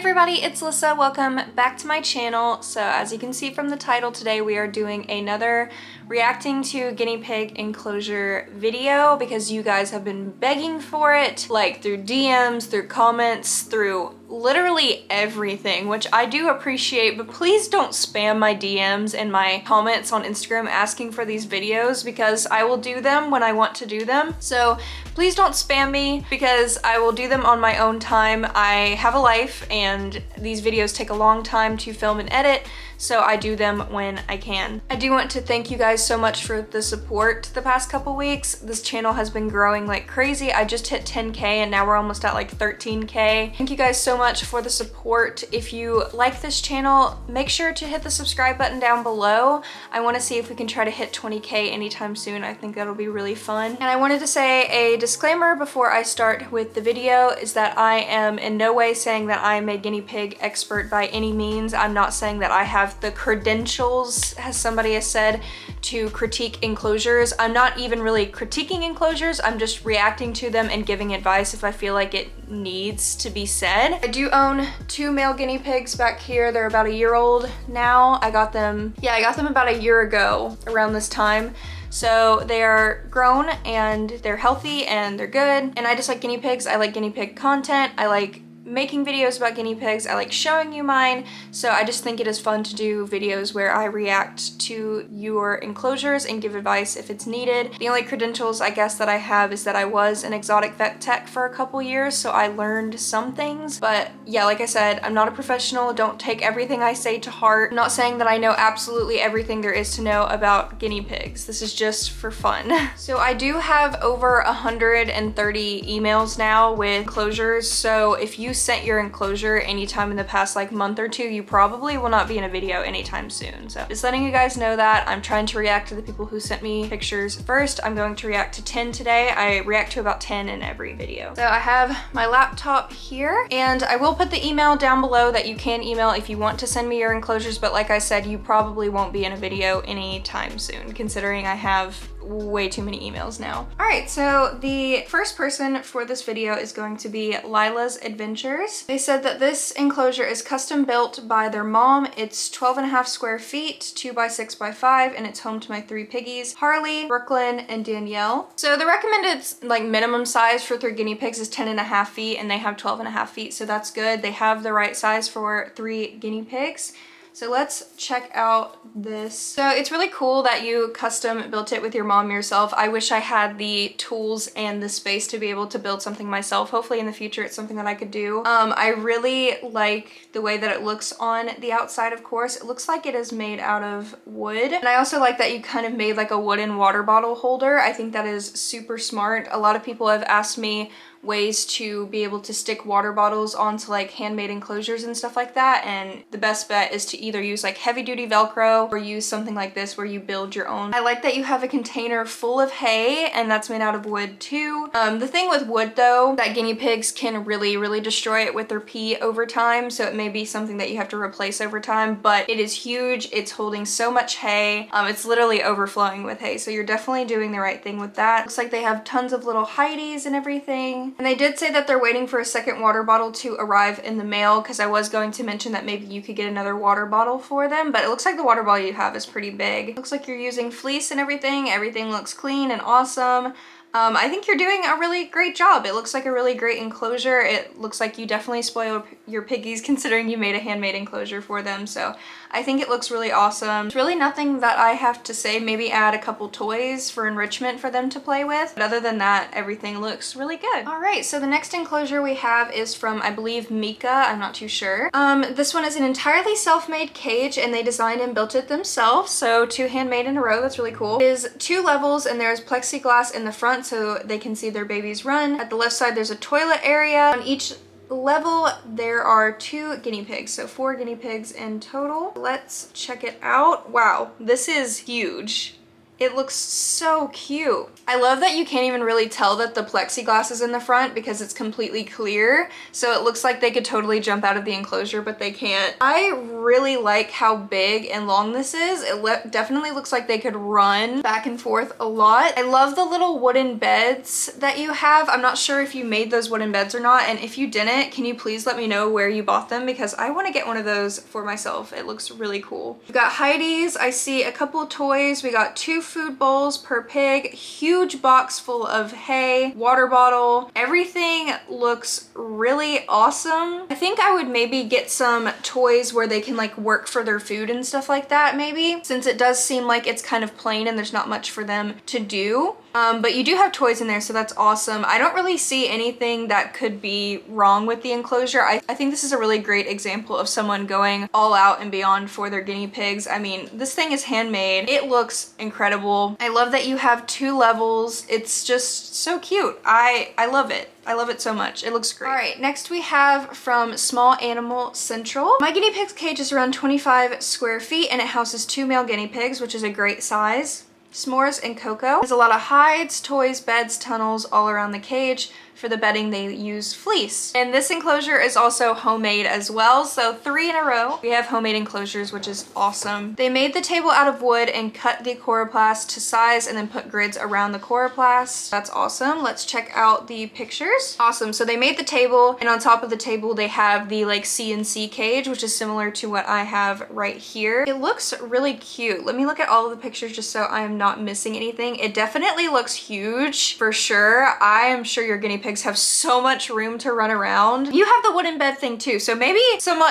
Everybody, it's Alyssa. Welcome back to my channel. So as you can see from the title, today we are doing another reacting to guinea pig enclosure video because you guys have been begging for it, like through DMs, through comments, through literally everything, which I do appreciate, but please don't spam my DMs and my comments on Instagram asking for these videos because I will do them when I want to do them. So please don't spam me because I will do them on my own time. I have a life and these videos take a long time to film and edit, so I do them when I can. I do want to thank you guys so much for the support the past couple weeks. This channel has been growing like crazy. I just hit 10K and now we're almost at like 13K. Thank you guys so much for the support. If you like this channel, make sure to hit the subscribe button down below. I want to see if we can try to hit 20K anytime soon. I think that'll be really fun. And I wanted to say a disclaimer before I start with the video is that I am in no way saying that I'm a guinea pig expert by any means. I'm not saying that I have the credentials, as somebody has said, to critique enclosures. I'm not even really critiquing enclosures. I'm just reacting to them and giving advice if I feel like it needs to be said. I do own two male guinea pigs back here. They're about a year old now. I got them about a year ago around this time. So they are grown and they're healthy and they're good. And I just like guinea pigs. I like guinea pig content. I like making videos about guinea pigs. I like showing you mine. So I just think it is fun to do videos where I react to your enclosures and give advice if it's needed. The only credentials I guess that I have is that I was an exotic vet tech for a couple years, so I learned some things. But yeah, like I said, I'm not a professional. Don't take everything I say to heart. I'm not saying that I know absolutely everything there is to know about guinea pigs. This is just for fun. So I do have over 130 emails now with enclosures. So if you sent your enclosure anytime in the past like month or two, you probably will not be in a video anytime soon. So just letting you guys know that. I'm trying to react to the people who sent me pictures first. I'm going to react to 10 today. I react to about 10 in every video. So I have my laptop here and I will put the email down below that you can email if you want to send me your enclosures, but like I said, you probably won't be in a video anytime soon considering I have way too many emails now. All right, so the first person for this video is going to be Lila's Adventures. They said that this enclosure is custom built by their mom. It's 12.5 square feet, 2 by 6 by 5, and it's home to my 3 piggies, Harley, Brooklyn, and Danielle. So the recommended like minimum size for 3 guinea pigs is 10.5 feet, and they have 12.5 feet, so that's good. They have the right size for 3 guinea pigs. So let's check out this. So it's really cool that you custom built it with your mom yourself. I wish I had the tools and the space to be able to build something myself. Hopefully in the future it's something that I could do. I really like the way that it looks on the outside, of course. It looks like it is made out of wood. And I also like that you kind of made like a wooden water bottle holder. I think that is super smart. A lot of people have asked me ways to be able to stick water bottles onto like handmade enclosures and stuff like that, and the best bet is to either use like heavy duty Velcro or use something like this where you build your own. I like that you have a container full of hay and that's made out of wood too. The thing with wood though, that guinea pigs can really destroy it with their pee over time, so it may be something that you have to replace over time, but it is huge. It's holding so much hay. It's literally overflowing with hay, so you're definitely doing the right thing with that. Looks like they have tons of little hideys and everything. And they did say that they're waiting for a second water bottle to arrive in the mail, because I was going to mention that maybe you could get another water bottle for them, but it looks like the water bottle you have is pretty big. Looks like you're using fleece and everything. Everything looks clean and awesome. I think you're doing a really great job. It looks like a really great enclosure. It looks like you definitely spoil your piggies considering you made a handmade enclosure for them. So I think it looks really awesome. There's really nothing that I have to say. Maybe add a couple toys for enrichment for them to play with. But other than that, everything looks really good. All right, so the next enclosure we have is from, I believe, Mika. I'm not too sure. This one is an entirely self-made cage and they designed and built it themselves. So 2 handmade in a row. That's really cool. It is 2 levels and there's plexiglass in the front so they can see their babies run. At the left side, there's a toilet area. On each level, there are 2 guinea pigs, so 4 guinea pigs in total. Let's check it out. Wow, this is huge. It looks so cute. I love that you can't even really tell that the plexiglass is in the front because it's completely clear. So it looks like they could totally jump out of the enclosure, but they can't. I really like how big and long this is. It definitely looks like they could run back and forth a lot. I love the little wooden beds that you have. I'm not sure if you made those wooden beds or not. And if you didn't, can you please let me know where you bought them? Because I want to get one of those for myself. It looks really cool. We've got Heidi's. I see a couple of toys. We got 2 food bowls per pig, huge box full of hay, water bottle. Everything looks really awesome. I think I would maybe get some toys where they can like work for their food and stuff like that maybe, since it does seem like it's kind of plain and there's not much for them to do. But you do have toys in there, so that's awesome. I don't really see anything that could be wrong with the enclosure. I think this is a really great example of someone going all out and beyond for their guinea pigs. I mean, this thing is handmade. It looks incredible. I love that you have 2 levels. It's just so cute. I love it. I love it so much. It looks great. All right, next we have from Small Animal Central. My guinea pig's cage is around 25 square feet and it houses 2 male guinea pigs, which is a great size. S'mores and cocoa. There's a lot of hides, toys, beds, tunnels all around the cage. For the bedding, they use fleece. And this enclosure is also homemade as well. So 3 in a row. We have homemade enclosures, which is awesome. They made the table out of wood and cut the coroplast to size and then put grids around the coroplast. That's awesome. Let's check out the pictures. Awesome. So they made the table, and on top of the table, they have the like CNC cage, which is similar to what I have right here. It looks really cute. Let me look at all of the pictures just so I am not missing anything. It definitely looks huge for sure. I am sure your guinea pig have so much room to run around. You have the wooden bed thing too, so maybe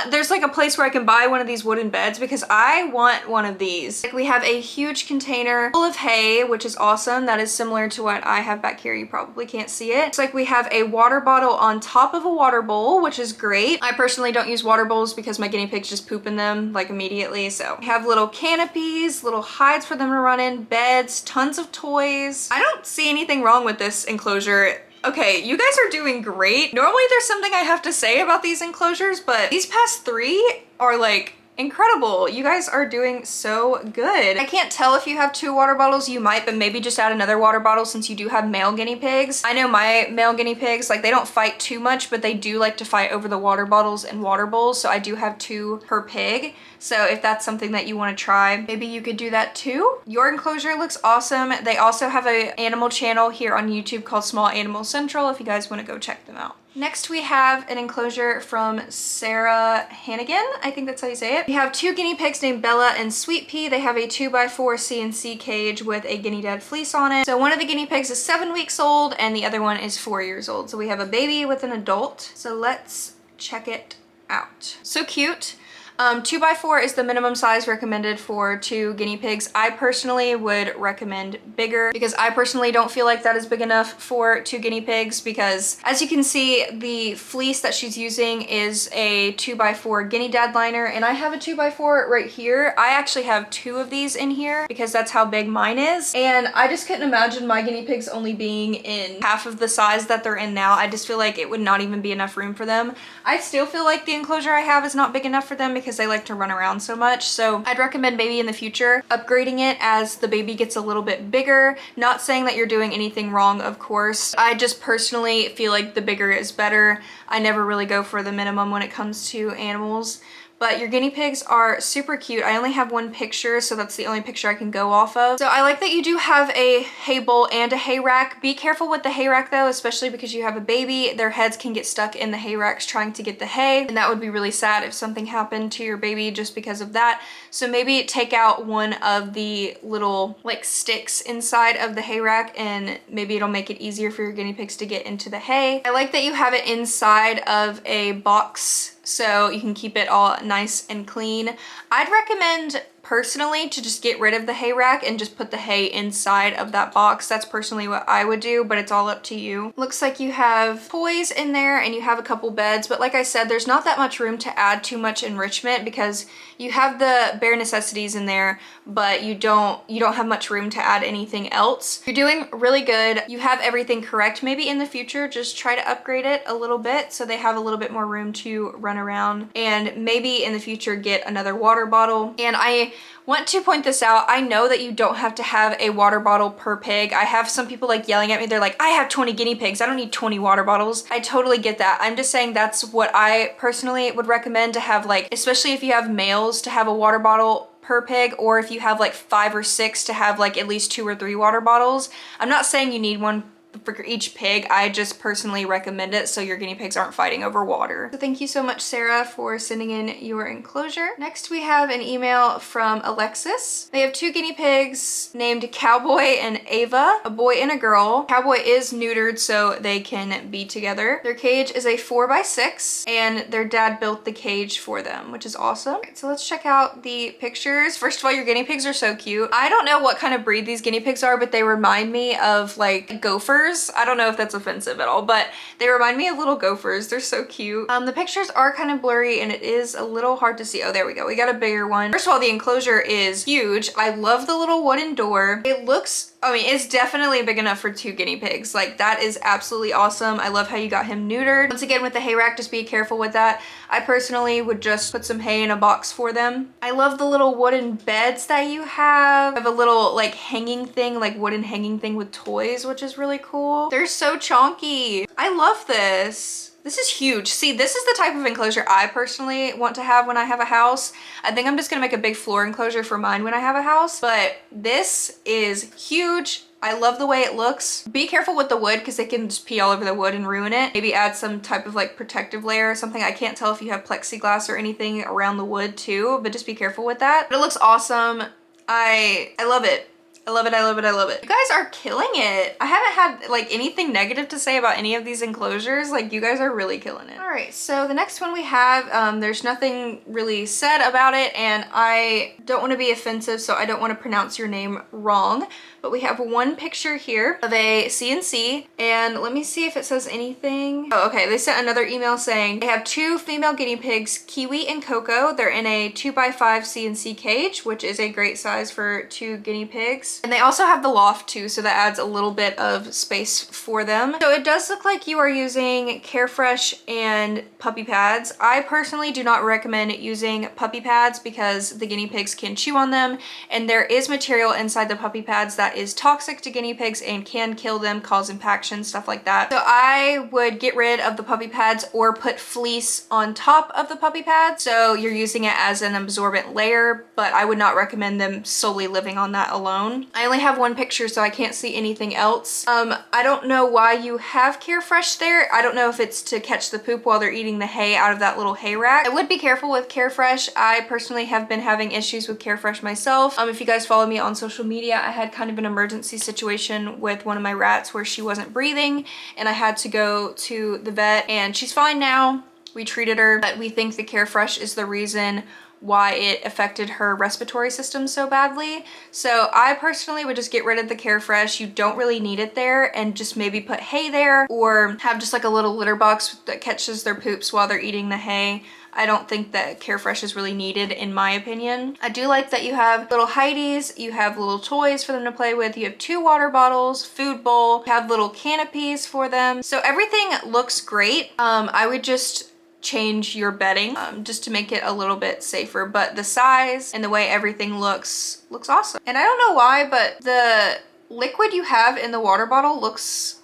there's like a place where I can buy one of these wooden beds because I want one of these. Like we have a huge container full of hay, which is awesome. That is similar to what I have back here. You probably can't see it. It's like we have a water bottle on top of a water bowl, which is great. I personally don't use water bowls because my guinea pigs just poop in them like immediately. So we have little canopies, little hides for them to run in, beds, tons of toys. I don't see anything wrong with this enclosure. Okay, you guys are doing great. Normally there's something I have to say about these enclosures, but these past 3 are like incredible. You guys are doing so good. I can't tell if you have 2 water bottles. You might, but maybe just add another water bottle since you do have male guinea pigs. I know my male guinea pigs, like they don't fight too much, but they do like to fight over the water bottles and water bowls. So I do have 2 per pig. So if that's something that you want to try, maybe you could do that too. Your enclosure looks awesome. They also have an animal channel here on YouTube called Small Animal Central if you guys want to go check them out. Next we have an enclosure from Sarah Hannigan. I think that's how you say it. We have 2 guinea pigs named Bella and Sweet Pea. They have a 2x4 CNC cage with a guinea dad fleece on it. So one of the guinea pigs is 7 weeks old and the other one is 4 years old. So we have a baby with an adult. So let's check it out. So cute. 2x4 is the minimum size recommended for 2 guinea pigs. I personally would recommend bigger because I personally don't feel like that is big enough for 2 guinea pigs because as you can see, the fleece that she's using is a 2x4 guinea dad liner and I have a 2x4 right here. I actually have 2 of these in here because that's how big mine is. And I just couldn't imagine my guinea pigs only being in half of the size that they're in now. I just feel like it would not even be enough room for them. I still feel like the enclosure I have is not big enough for them because they like to run around so much. So I'd recommend maybe in the future upgrading it as the baby gets a little bit bigger. Not saying that you're doing anything wrong, of course. I just personally feel like the bigger is better. I never really go for the minimum when it comes to animals. But your guinea pigs are super cute. I only have 1 picture, so that's the only picture I can go off of. So I like that you do have a hay bowl and a hay rack. Be careful with the hay rack though, especially because you have a baby. Their heads can get stuck in the hay racks trying to get the hay, and that would be really sad if something happened to your baby just because of that. So maybe take out one of the little like sticks inside of the hay rack and maybe it'll make it easier for your guinea pigs to get into the hay. I like that you have it inside of a box so you can keep it all nice and clean. I'd recommend personally to just get rid of the hay rack and just put the hay inside of that box. That's personally what I would do, but it's all up to you. Looks like you have toys in there and you have a couple beds, but like I said, there's not that much room to add too much enrichment because you have the bare necessities in there, but you don't have much room to add anything else. You're doing really good. You have everything correct. Maybe in the future, just try to upgrade it a little bit so they have a little bit more room to run around, and maybe in the future get another water bottle. And I I want to point this out. I know that you don't have to have a water bottle per pig. I have some people like yelling at me. They're like, I have 20 guinea pigs. I don't need 20 water bottles. I totally get that. I'm just saying that's what I personally would recommend to have, like, especially if you have males, to have a water bottle per pig, or if you have like 5 or 6 to have like at least 2 or 3 water bottles. I'm not saying you need one for each pig. I just personally recommend it so your guinea pigs aren't fighting over water. So thank you so much, Sarah, for sending in your enclosure. Next, we have an email from Alexis. They have 2 guinea pigs named Cowboy and Ava, a boy and a girl. Cowboy is neutered so they can be together. Their cage is a 4x6 and their dad built the cage for them, which is awesome. All right, so let's check out the pictures. First of all, your guinea pigs are so cute. I don't know what kind of breed these guinea pigs are, but they remind me of like gophers. I don't know if that's offensive at all, but they remind me of little gophers. They're so cute. The pictures are kind of blurry and it is a little hard to see. Oh, there we go. We got a bigger one. First of all, the enclosure is huge. I love the little wooden door. It looks, I mean, it's definitely big enough for 2 guinea pigs. Like, that is absolutely awesome. I love how you got him neutered. Once again, with the hay rack, just be careful with that. I personally would just put some hay in a box for them. I love the little wooden beds that you have. I have a little like hanging thing, like wooden hanging thing with toys, which is really cool. They're so chonky. I love this. This is huge. See, this is the type of enclosure I personally want to have when I have a house. I think I'm just gonna make a big floor enclosure for mine when I have a house, but this is huge. I love the way it looks. Be careful with the wood because they can just pee all over the wood and ruin it. Maybe add some type of like protective layer or something. I can't tell if you have plexiglass or anything around the wood too, but just be careful with that. But it looks awesome. I love it. I love it, I love it, I love it. You guys are killing it. I haven't had like anything negative to say about any of these enclosures. Like, you guys are really killing it. All right, so the next one we have, there's nothing really said about it and I don't want to be offensive, so I don't want to pronounce your name wrong. But we have one picture here of a CNC, and let me see if it says anything. Oh, okay, they sent another email saying they have 2 female guinea pigs, Kiwi and Coco. They're in a 2x5 CNC cage, which is a great size for 2 guinea pigs. And they also have the loft too, so that adds a little bit of space for them. So it does look like you are using Carefresh and puppy pads. I personally do not recommend using puppy pads because the guinea pigs can chew on them, and there is material inside the puppy pads that is toxic to guinea pigs and can kill them, cause impaction, stuff like that. So I would get rid of the puppy pads or put fleece on top of the puppy pads. So you're using it as an absorbent layer, but I would not recommend them solely living on that alone. I only have one picture, so I can't see anything else. I don't know why you have Carefresh there. I don't know if it's to catch the poop while they're eating the hay out of that little hay rack. I would be careful with Carefresh. I personally have been having issues with Carefresh myself. If you guys follow me on social media, I had kind of an emergency situation with one of my rats where she wasn't breathing and I had to go to the vet, and she's fine now. We treated her, but we think the Carefresh is the reason why it affected her respiratory system so badly. So I personally would just get rid of the Carefresh. You don't really need it there, and just maybe put hay there or have just like a little litter box that catches their poops while they're eating the hay. I don't think that Carefresh is really needed in my opinion. I do like that you have little hideys, you have little toys for them to play with, you have 2 water bottles, food bowl, you have little canopies for them. So everything looks great. I would just change your bedding just to make it a little bit safer, but the size and the way everything looks awesome. And I don't know why, but the liquid you have in the water bottle looks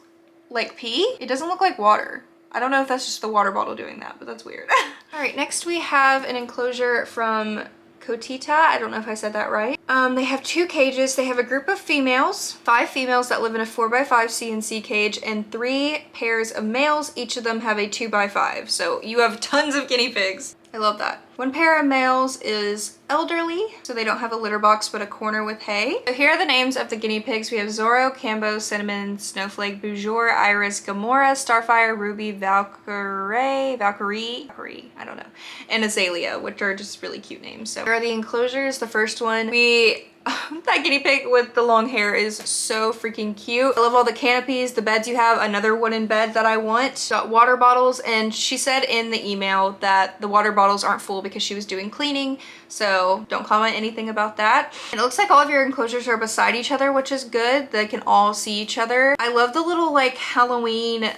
like pee. It doesn't look like water. I don't know if that's just the water bottle doing that, but that's weird. All right, next we have an enclosure from Cotita. I don't know if I said that right. They have 2 cages. They have a group of females, 5 females that live in a 4x5 CNC cage, and 3 pairs of males. Each of them have a 2x5. So you have tons of guinea pigs. I love that. One pair of males is elderly, so they don't have a litter box but a corner with hay. So here are the names of the guinea pigs. We have Zorro, Cambo, Cinnamon, Snowflake, Boujour, Iris, Gamora, Starfire, Ruby, Valkyrie, I don't know, and Azalea, which are just really cute names. So here are the enclosures. The first one, that guinea pig with the long hair is so freaking cute. I love all the canopies, the beds you have, another wooden bed that I want. Got water bottles, and she said in the email that the water bottles aren't full because she was doing cleaning, so don't comment anything about that. And it looks like all of your enclosures are beside each other, which is good. They can all see each other. I love the little like Halloween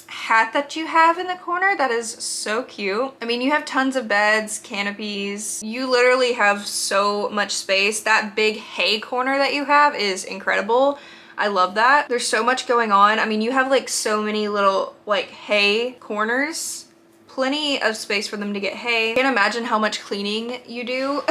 hat that you have in the corner. That is so cute. I mean, you have tons of beds, canopies. You literally have so much space. That big hay corner that you have is incredible. I love that. There's so much going on. I mean, you have like so many little like hay corners. Plenty of space for them to get hay. I can't imagine how much cleaning you do.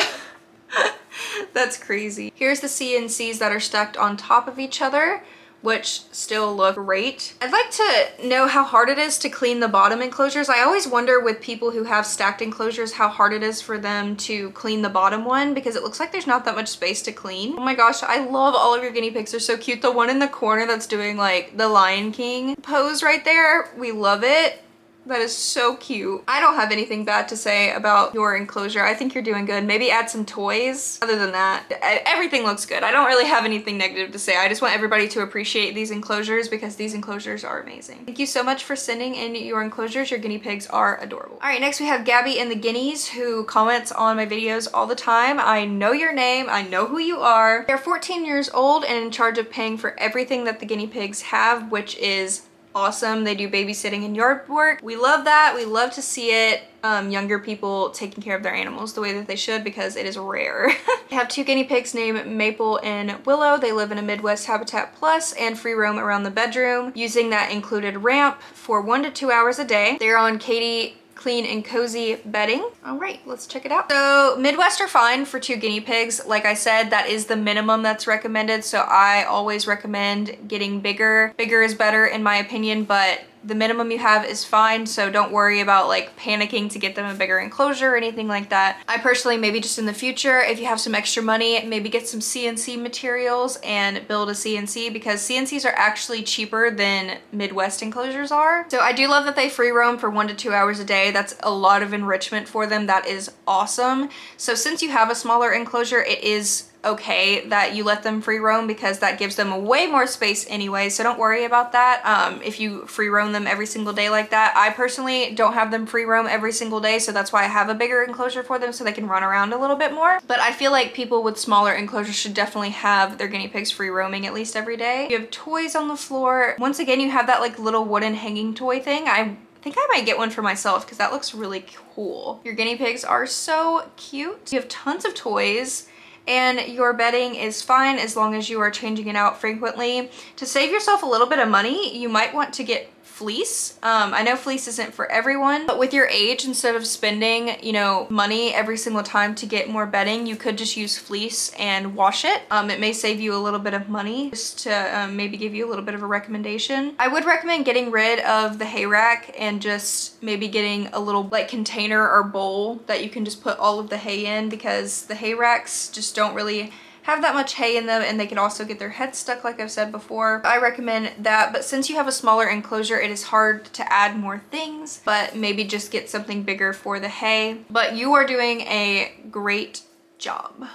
That's crazy. Here's the CNCs that are stacked on top of each other, which still look great. I'd like to know how hard it is to clean the bottom enclosures. I always wonder with people who have stacked enclosures how hard it is for them to clean the bottom one, because it looks like there's not that much space to clean. Oh my gosh, I love all of your guinea pigs. They're so cute. The one in the corner that's doing like the Lion King pose right there, we love it. That is so cute. I don't have anything bad to say about your enclosure. I think you're doing good. Maybe add some toys. Other than that, everything looks good. I don't really have anything negative to say. I just want everybody to appreciate these enclosures because these enclosures are amazing. Thank you so much for sending in your enclosures. Your guinea pigs are adorable. All right, next we have Gabby and the Guineas, who comments on my videos all the time. I know your name. I know who you are. They're 14 years old and in charge of paying for everything that the guinea pigs have, which is awesome. They do babysitting and yard work. We love that. We love to see it. Younger people taking care of their animals the way that they should, because it is rare. I have two guinea pigs named Maple and Willow. They live in a Midwest Habitat Plus and free roam around the bedroom using that included ramp for 1 to 2 hours a day. They're on Katie Clean and Cozy bedding. All right, let's check it out. So Midwest are fine for two guinea pigs. Like I said, that is the minimum that's recommended. So I always recommend getting bigger. Bigger is better in my opinion, but the minimum you have is fine. So don't worry about like panicking to get them a bigger enclosure or anything like that. I personally, maybe just in the future, if you have some extra money, maybe get some CNC materials and build a CNC, because CNCs are actually cheaper than Midwest enclosures are. So I do love that they free roam for 1 to 2 hours a day. That's a lot of enrichment for them. That is awesome. So since you have a smaller enclosure, it is okay that you let them free roam, because that gives them way more space anyway. So don't worry about that. If you free roam them every single day like that. I personally don't have them free roam every single day, so that's why I have a bigger enclosure for them so they can run around a little bit more. But I feel like people with smaller enclosures should definitely have their guinea pigs free roaming at least every day. You have toys on the floor. Once again, you have that like little wooden hanging toy thing. I think I might get one for myself because that looks really cool. Your guinea pigs are so cute. You have tons of toys. And your bedding is fine as long as you are changing it out frequently. To save yourself a little bit of money, you might want to get fleece. I know fleece isn't for everyone, but with your age, instead of spending, you know, money every single time to get more bedding, you could just use fleece and wash it. It may save you a little bit of money. Just to maybe give you a little bit of a recommendation, I would recommend getting rid of the hay rack and just maybe getting a little like container or bowl that you can just put all of the hay in, because the hay racks just don't really have that much hay in them, and they can also get their heads stuck like I've said before. I recommend that, but since you have a smaller enclosure, it is hard to add more things, but maybe just get something bigger for the hay. But you are doing a great job.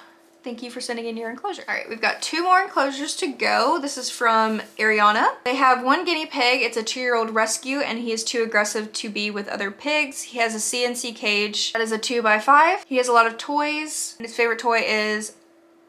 Thank you for sending in your enclosure. All right, we've got 2 more enclosures to go. This is from Ariana. They have 1 guinea pig. It's a 2-year-old rescue, and he is too aggressive to be with other pigs. He has a CNC cage that is a 2x5. He has a lot of toys, and his favorite toy is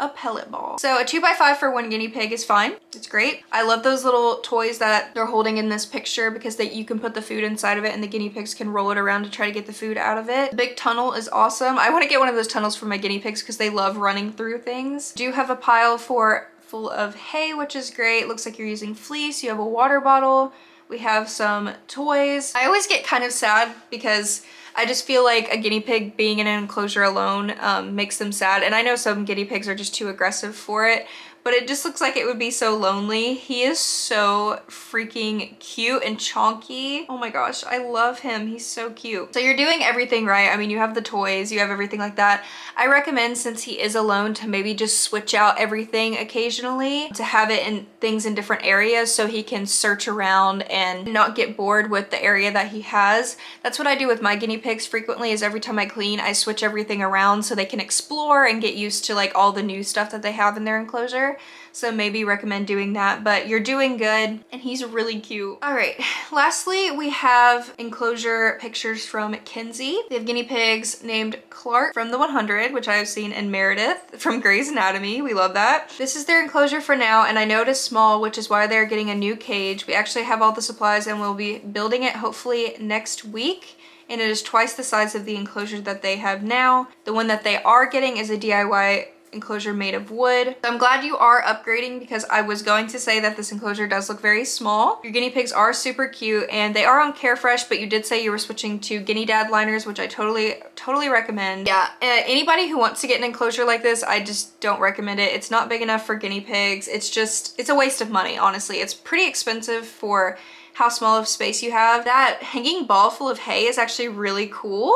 a pellet ball. So a 2x5 for 1 guinea pig is fine. It's great. I love those little toys that they're holding in this picture, because you can put the food inside of it and the guinea pigs can roll it around to try to get the food out of it. The big tunnel is awesome. I want to get one of those tunnels for my guinea pigs because they love running through things. Do have a pile full of hay, which is great. Looks like you're using fleece. You have a water bottle. We have some toys. I always get kind of sad because I just feel like a guinea pig being in an enclosure alone makes them sad. And I know some guinea pigs are just too aggressive for it, but it just looks like it would be so lonely. He is so freaking cute and chonky. Oh my gosh, I love him. He's so cute. So you're doing everything right. I mean, you have the toys, you have everything like that. I recommend, since he is alone, to maybe just switch out everything occasionally, to have it in things in different areas so he can search around and not get bored with the area that he has. That's what I do with my guinea pigs frequently, is every time I clean, I switch everything around so they can explore and get used to like all the new stuff that they have in their enclosure. enclosure, so maybe recommend doing that, but you're doing good and he's really cute. All right, lastly, we have enclosure pictures from Kinsey. They have guinea pigs named Clark from the 100, which I have seen, and Meredith from Grey's Anatomy. We love that. This is their enclosure for now, and I know it is small, which is why they're getting a new cage. We actually have all the supplies and we'll be building it hopefully next week. And it is twice the size of the enclosure that they have now. The one that they are getting is a DIY enclosure made of wood. So I'm glad you are upgrading, because I was going to say that this enclosure does look very small. Your guinea pigs are super cute and they are on Carefresh, but you did say you were switching to Guinea Dad liners, which I totally recommend. Yeah, anybody who wants to get an enclosure like this, I just don't recommend it. It's not big enough for guinea pigs. It's a waste of money, honestly. It's pretty expensive for how small of space you have. That hanging ball full of hay is actually really cool.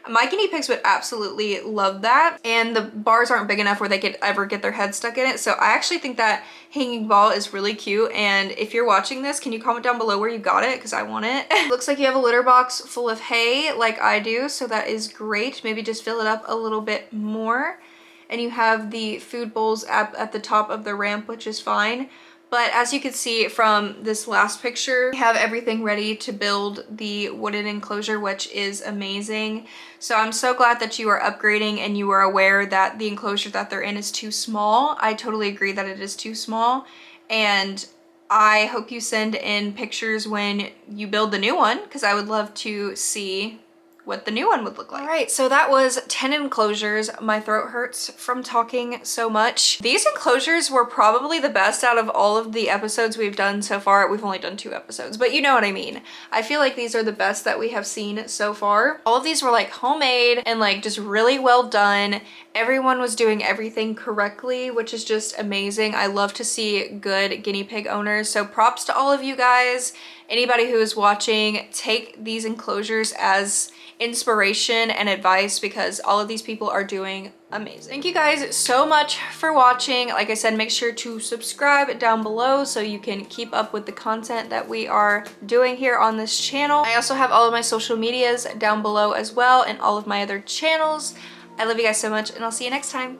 My guinea pigs would absolutely love that. And the bars aren't big enough where they could ever get their head stuck in it. So I actually think that hanging ball is really cute. And if you're watching this, can you comment down below where you got it? Because I want it. Looks like you have a litter box full of hay like I do. So that is great. Maybe just fill it up a little bit more. And you have the food bowls at the top of the ramp, which is fine. But as you can see from this last picture, we have everything ready to build the wooden enclosure, which is amazing. So I'm so glad that you are upgrading and you are aware that the enclosure that they're in is too small. I totally agree that it is too small. And I hope you send in pictures when you build the new one, because I would love to see what the new one would look like. All right, so that was 10 enclosures. My throat hurts from talking so much. These enclosures were probably the best out of all of the episodes we've done so far. We've only done 2 episodes, but you know what I mean. I feel like these are the best that we have seen so far. All of these were like homemade and like just really well done. Everyone was doing everything correctly, which is just amazing. I love to see good guinea pig owners. So props to all of you guys. Anybody who is watching, take these enclosures as inspiration and advice, because all of these people are doing amazing. Thank you guys so much for watching. Like I said, make sure to subscribe down below so you can keep up with the content that we are doing here on this channel. I also have all of my social medias down below as well, and all of my other channels. I love you guys so much, and I'll see you next time.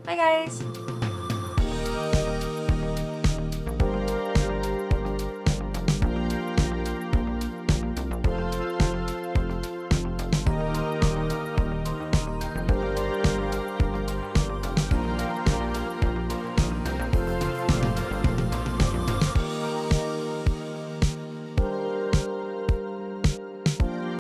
Bye guys.